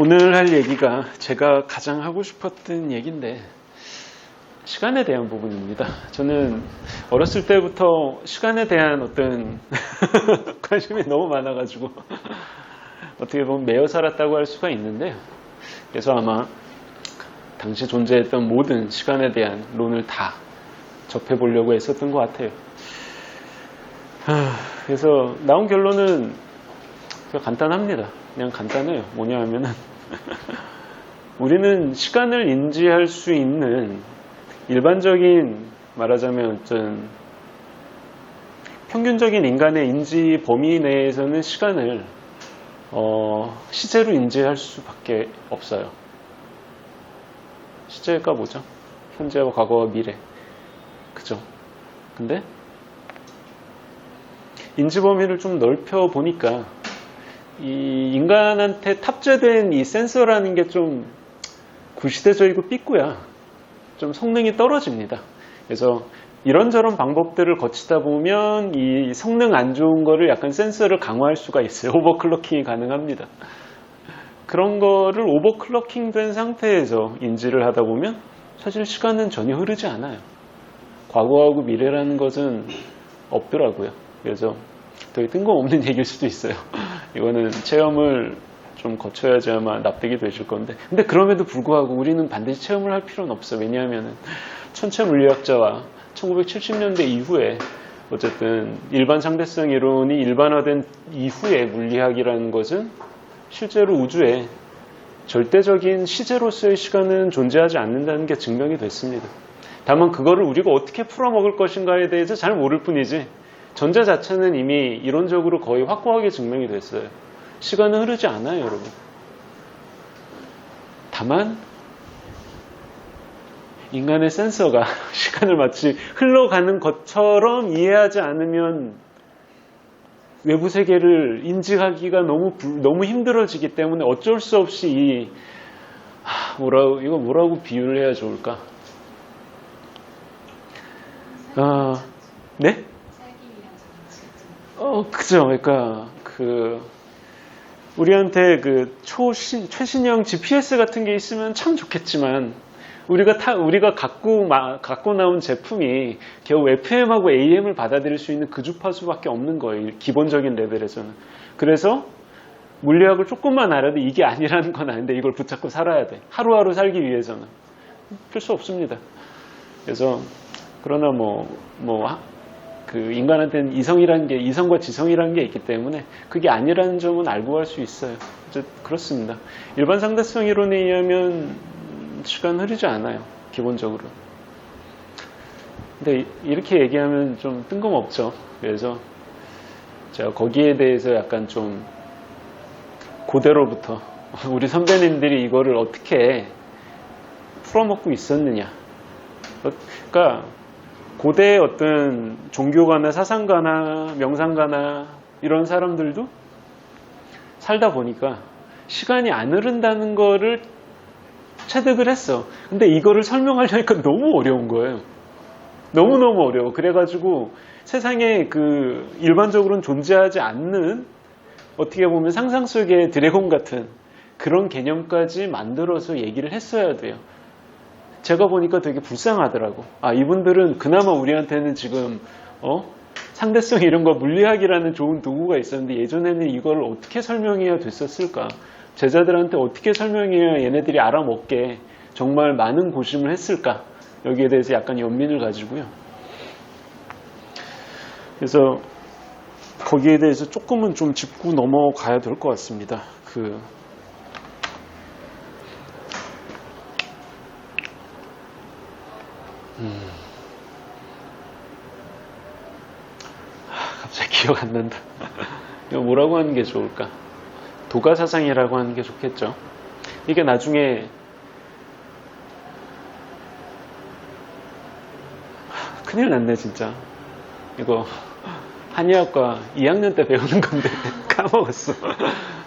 오늘 할 얘기가 제가 가장 하고 싶었던 얘기인데 시간에 대한 부분입니다. 저는 어렸을 때부터 시간에 대한 어떤 관심이 너무 많아가지고 어떻게 보면 매여 살았다고 할 수가 있는데요. 그래서 아마 당시 존재했던 모든 시간에 대한 론을 다 접해보려고 했었던 것 같아요. 그래서 나온 결론은 간단합니다. 그냥 간단해요. 뭐냐 하면은 우리는 시간을 인지할 수 있는 일반적인 말하자면 어떤 평균적인 인간의 인지 범위 내에서는 시간을 시제로 인지할 수밖에 없어요. 시제가 뭐죠? 현재와 과거와 미래. 그죠? 근데 인지 범위를 좀 넓혀 보니까 이 인간한테 탑재된 이 센서라는 게 좀 구시대적이고 삐꾸야. 좀 성능이 떨어집니다. 그래서 이런저런 방법들을 거치다 보면 이 성능 안 좋은 거를 약간 센서를 강화할 수가 있어요. 오버클럭킹이 가능합니다. 그런 거를 오버클럭킹 된 상태에서 인지를 하다 보면 사실 시간은 전혀 흐르지 않아요. 과거하고 미래라는 것은 없더라고요. 그래서 되게 뜬금없는 얘기일 수도 있어요. 이거는 체험을 좀 거쳐야지 아마 납득이 되실 건데, 근데 그럼에도 불구하고 우리는 반드시 체험을 할 필요는 없어요. 왜냐하면 천체 물리학자와 1970년대 이후에 어쨌든 일반 상대성 이론이 일반화된 이후의 물리학이라는 것은 실제로 우주에 절대적인 시제로서의 시간은 존재하지 않는다는 게 증명이 됐습니다. 다만 그거를 우리가 어떻게 풀어먹을 것인가에 대해서 잘 모를 뿐이지 전제 자체는 이미 이론적으로 거의 확고하게 증명이 됐어요. 시간은 흐르지 않아요, 여러분. 다만 인간의 센서가 시간을 마치 흘러가는 것처럼 이해하지 않으면 외부 세계를 인지하기가 너무 힘들어지기 때문에 어쩔 수 없이 이거 뭐라고 비유를 해야 좋을까? 네? 그죠. 그러니까 우리한테 최신형 GPS 같은 게 있으면 참 좋겠지만 우리가 갖고 나온 제품이 겨우 FM하고 AM을 받아들일 수 있는 그 주파수밖에 없는 거예요. 기본적인 레벨에서는. 그래서 물리학을 조금만 알아도 이게 아니라는 건 아닌데 이걸 붙잡고 살아야 돼. 하루하루 살기 위해서는. 필요 없습니다. 그래서 그러나 인간한테는 이성과 지성이라는 게 있기 때문에 그게 아니라는 점은 알고 갈 수 있어요. 그렇습니다. 일반 상대성 이론에 의하면 시간 흐르지 않아요. 기본적으로. 근데 이렇게 얘기하면 좀 뜬금없죠. 그래서 제가 거기에 대해서 약간 좀 고대로부터 우리 선배님들이 이거를 어떻게 풀어먹고 있었느냐. 그러니까 고대의 어떤 종교가나 사상가나 명상가나 이런 사람들도 살다 보니까 시간이 안 흐른다는 거를 체득을 했어. 근데 이거를 설명하려니까 너무 어려운 거예요. 너무너무 어려워. 그래가지고 세상에 일반적으로는 존재하지 않는 어떻게 보면 상상 속의 드래곤 같은 그런 개념까지 만들어서 얘기를 했어야 돼요. 제가 보니까 되게 불쌍하더라고. 이분들은 그나마 우리한테는 지금 상대성 이론과 물리학이라는 좋은 도구가 있었는데 예전에는 이걸 어떻게 설명해야 됐었을까? 제자들한테 어떻게 설명해야 얘네들이 알아먹게 정말 많은 고심을 했을까? 여기에 대해서 약간 연민을 가지고요. 그래서 거기에 대해서 조금은 좀 짚고 넘어가야 될 것 같습니다. 갑자기 기억 안 난다. 이거 뭐라고 하는 게 좋을까? 도가사상이라고 하는 게 좋겠죠. 이게 나중에 큰일 났네 진짜. 이거 한의학과 2학년 때 배우는 건데 까먹었어.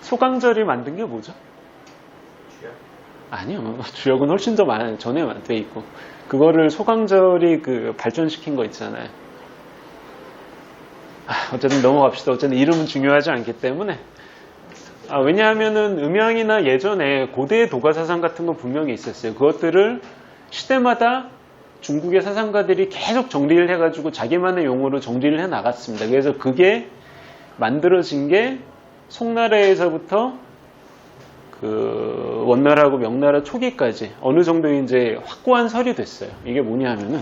소강절이 만든 게 뭐죠? 주약? 아니요. 주약은 훨씬 더 전에 돼 있고 그거를 소강절이 발전시킨 거 있잖아요. 어쨌든 넘어갑시다. 어쨌든 이름은 중요하지 않기 때문에 왜냐하면은 음양이나 예전에 고대의 도가 사상 같은 건 분명히 있었어요. 그것들을 시대마다 중국의 사상가들이 계속 정리를 해가지고 자기만의 용어로 정리를 해 나갔습니다. 그래서 그게 만들어진 게 송나라에서부터 그 원나라하고 명나라 초기까지 어느 정도 이제 확고한 설이 됐어요. 이게 뭐냐 하면은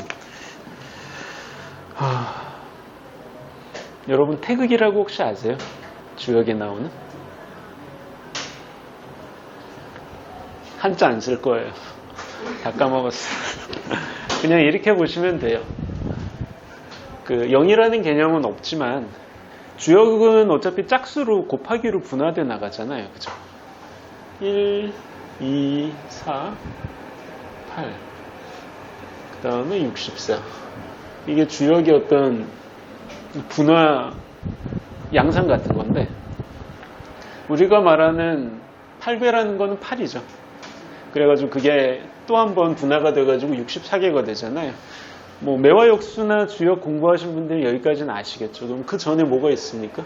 여러분 태극이라고 혹시 아세요? 주역에 나오는? 한자 안 쓸 거예요. 다 까먹었어. 그냥 이렇게 보시면 돼요. 그 0이라는 개념은 없지만 주역은 어차피 짝수로 곱하기로 분화돼 나가잖아요. 그죠? 1, 2, 4, 8. 그 다음에 64. 이게 주역의 어떤 분화 양상 같은 건데, 우리가 말하는 8배라는 거는 8이죠. 그래가지고 그게 또 한 번 분화가 돼가지고 64개가 되잖아요. 뭐 매화역수나 주역 공부하신 분들은 여기까지는 아시겠죠. 그럼 그 전에 뭐가 있습니까?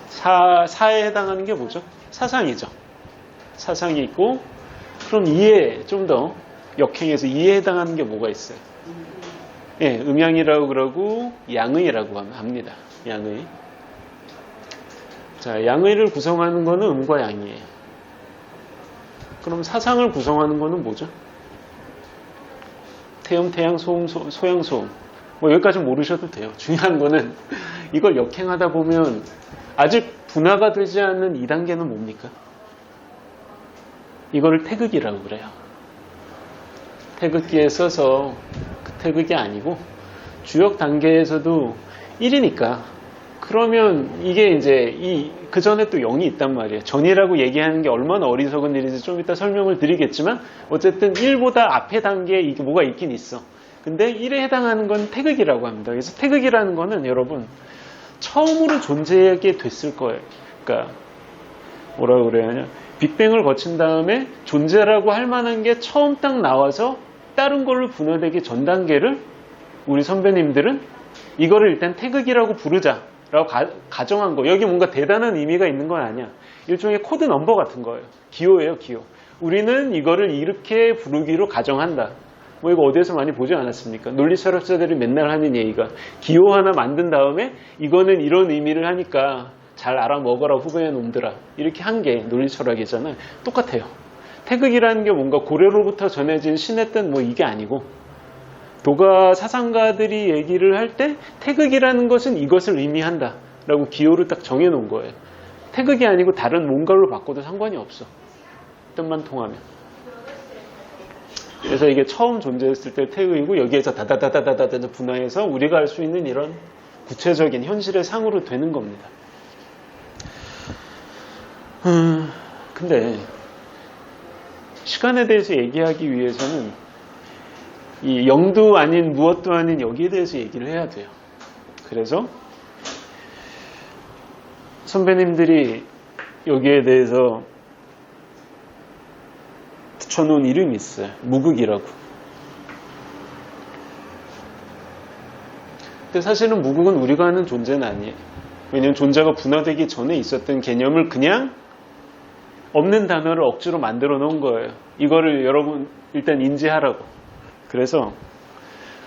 4에 해당하는 게 뭐죠? 사상이죠. 사상이 있고, 그럼 2에 좀 더 역행해서 2에 해당하는 게 뭐가 있어요? 예, 음양이라고 그러고 양의라고 합니다. 양의. 자, 양의를 구성하는 거는 음과 양이에요. 그럼 사상을 구성하는 거는 뭐죠? 태음, 태양, 소음, 소양, 소음. 뭐 여기까지 모르셔도 돼요. 중요한 거는 이걸 역행하다 보면 아직 분화가 되지 않는 2단계는 뭡니까? 이거를 태극이라고 그래요. 태극기에 써서 그 태극이 아니고 주역 단계에서도 1이니까 그러면 이게 이제 그 전에 또 0이 있단 말이에요. 전이라고 얘기하는 게 얼마나 어리석은 일인지 좀 이따 설명을 드리겠지만 어쨌든 1보다 앞에 단계에 이게 뭐가 있긴 있어. 근데 1에 해당하는 건 태극이라고 합니다. 그래서 태극이라는 거는 여러분 처음으로 존재하게 됐을 거예요. 그러니까 뭐라고 그래야 하냐. 빅뱅을 거친 다음에 존재라고 할 만한 게 처음 딱 나와서 다른 걸로 분화되기 전 단계를 우리 선배님들은 이거를 일단 태극이라고 부르자 라고 가정한 거. 여기 뭔가 대단한 의미가 있는 건 아니야. 일종의 코드 넘버 같은 거예요. 기호예요, 기호. 우리는 이거를 이렇게 부르기로 가정한다. 뭐 이거 어디에서 많이 보지 않았습니까? 논리철학자들이 맨날 하는 얘기가 기호 하나 만든 다음에 이거는 이런 의미를 하니까 잘 알아먹어라 후배의 놈들아. 이렇게 한 게 논리철학이잖아요. 똑같아요. 태극이라는 게 뭔가 고려로부터 전해진 신의 뜻 뭐 이게 아니고 도가 사상가들이 얘기를 할 때 태극이라는 것은 이것을 의미한다 라고 기호를 딱 정해놓은 거예요. 태극이 아니고 다른 뭔가로 바꿔도 상관이 없어. 뜻만 통하면. 그래서 이게 처음 존재했을 때 태극이고 여기에서 다다다다다다 분화해서 우리가 알 수 있는 이런 구체적인 현실의 상으로 되는 겁니다. 근데 시간에 대해서 얘기하기 위해서는 이 영도 아닌 무엇도 아닌 여기에 대해서 얘기를 해야 돼요. 그래서 선배님들이 여기에 대해서 붙여놓은 이름이 있어요. 무극이라고. 근데 사실은 무극은 우리가 아는 존재는 아니에요. 왜냐하면 존재가 분화되기 전에 있었던 개념을 그냥 없는 단어를 억지로 만들어 놓은 거예요. 이거를 여러분 일단 인지하라고. 그래서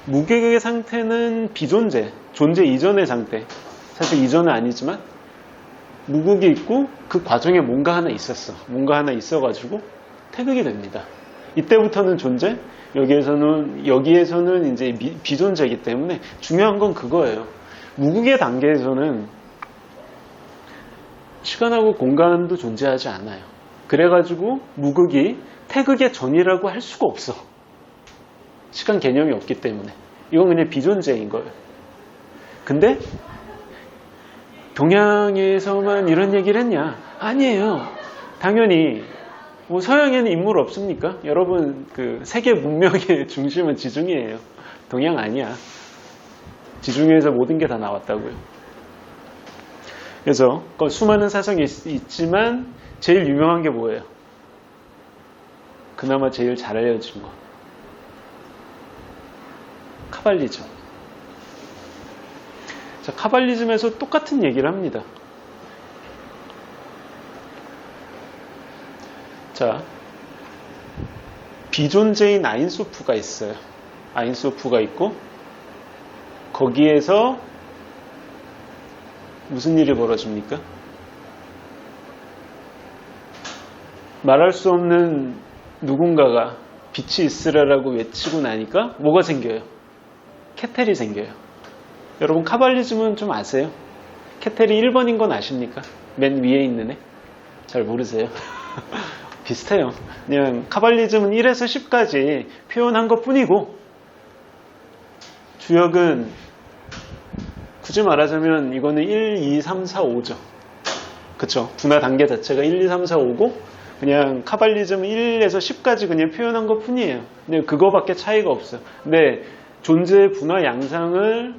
무극의 상태는 비존재, 존재 이전의 상태. 사실 이전은 아니지만 무극이 있고 그 과정에 뭔가 하나 있었어. 뭔가 하나 있어가지고 태극이 됩니다. 이때부터는 존재, 여기에서는 이제 비존재이기 때문에 중요한 건 그거예요. 무극의 단계에서는 시간하고 공간도 존재하지 않아요. 그래가지고 무극이 태극의 전이라고 할 수가 없어. 시간 개념이 없기 때문에. 이건 그냥 비존재인 거예요. 근데 동양에서만 이런 얘기를 했냐? 아니에요. 당연히 뭐 서양에는 인물 없습니까? 여러분 그 세계 문명의 중심은 지중해예요. 동양 아니야. 지중해에서 모든 게 다 나왔다고요. 그래서 수많은 사상이 있지만 제일 유명한 게 뭐예요? 그나마 제일 잘 알려진 거. 카발리즘. 자, 카발리즘에서 똑같은 얘기를 합니다. 자, 비존재인 아인소프가 있어요. 아인소프가 있고 거기에서 무슨 일이 벌어집니까? 말할 수 없는 누군가가 빛이 있으라라고 외치고 나니까 뭐가 생겨요? 케텔이 생겨요. 여러분 카발리즘은 좀 아세요? 케텔이 1번인 건 아십니까? 맨 위에 있는 애? 잘 모르세요? 비슷해요. 그냥 카발리즘은 1에서 10까지 표현한 것 뿐이고 주역은 굳이 말하자면 이거는 1, 2, 3, 4, 5죠. 그쵸? 분화 단계 자체가 1, 2, 3, 4, 5고 그냥 카발리즘은 1에서 10까지 그냥 표현한 것 뿐이에요. 근데 그거밖에 차이가 없어요. 근데 존재의 분화 양상을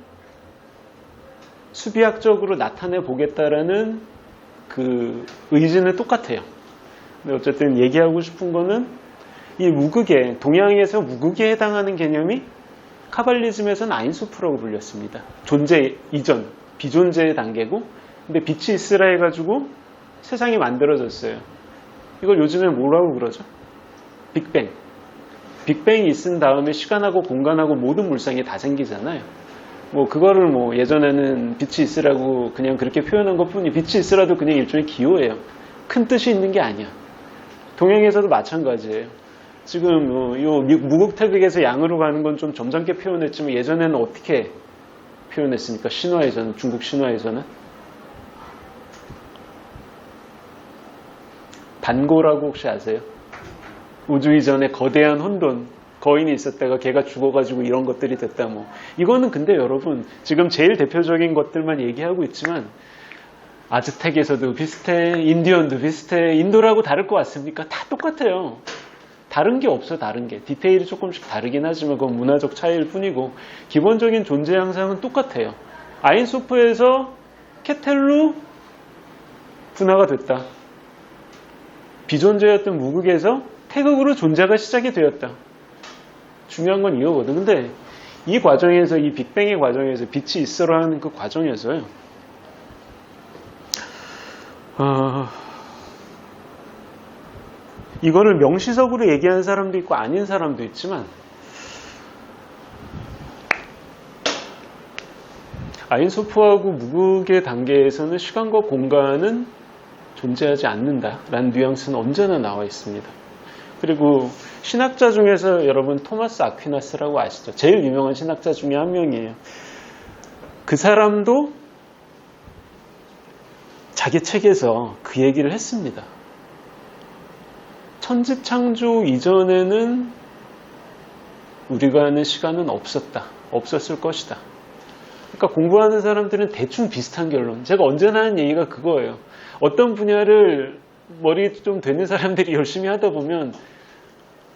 수비학적으로 나타내 보겠다라는 그 의지는 똑같아요. 근데 어쨌든 얘기하고 싶은 거는 이 무극의, 동양에서 무극에 해당하는 개념이 카발리즘에서는 아인소프라고 불렸습니다. 존재 이전, 비존재의 단계고 근데 빛이 있으라 해가지고 세상이 만들어졌어요. 이걸 요즘에 뭐라고 그러죠? 빅뱅. 빅뱅이 있은 다음에 시간하고 공간하고 모든 물상이 다 생기잖아요. 뭐 그거를 뭐 예전에는 빛이 있으라고 그냥 그렇게 표현한 것 뿐이 빛이 있으라도 그냥 일종의 기호예요. 큰 뜻이 있는 게 아니야. 동양에서도 마찬가지예요. 지금 요 무극태극에서 양으로 가는 건 좀 점잖게 표현했지만 예전에는 어떻게 표현했습니까? 신화에서는, 중국 신화에서는 단고라고 혹시 아세요? 우주 이전에 거대한 혼돈 거인이 있었다가 걔가 죽어가지고 이런 것들이 됐다 뭐. 이거는 근데 여러분 지금 제일 대표적인 것들만 얘기하고 있지만 아즈텍에서도 비슷해, 인디언도 비슷해. 인도라고 다를 것 같습니까? 다 똑같아요. 다른 게 없어. 다른 게 디테일이 조금씩 다르긴 하지만 그건 문화적 차이일 뿐이고 기본적인 존재 양상은 똑같아요. 아인소프에서 케텔로 분화가 됐다. 비존재였던 무극에서 태극으로 존재가 시작이 되었다. 중요한 건 이거거든. 근데 이 과정에서, 이 빅뱅의 과정에서 빛이 있어라 하는 그 과정에서요. 이거를 명시적으로 얘기하는 사람도 있고 아닌 사람도 있지만 아인소프하고 무극의 단계에서는 시간과 공간은 존재하지 않는다라는 뉘앙스는 언제나 나와 있습니다. 그리고 신학자 중에서 여러분 토마스 아퀴나스라고 아시죠? 제일 유명한 신학자 중에 한 명이에요. 그 사람도 자기 책에서 그 얘기를 했습니다. 천지창조 이전에는 우리가 아는 시간은 없었을 것이다. 그러니까 공부하는 사람들은 대충 비슷한 결론. 제가 언제나 하는 얘기가 그거예요. 어떤 분야를 머리 좀 되는 사람들이 열심히 하다 보면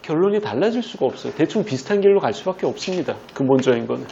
결론이 달라질 수가 없어요. 대충 비슷한 길로 갈 수밖에 없습니다. 근본적인 거는.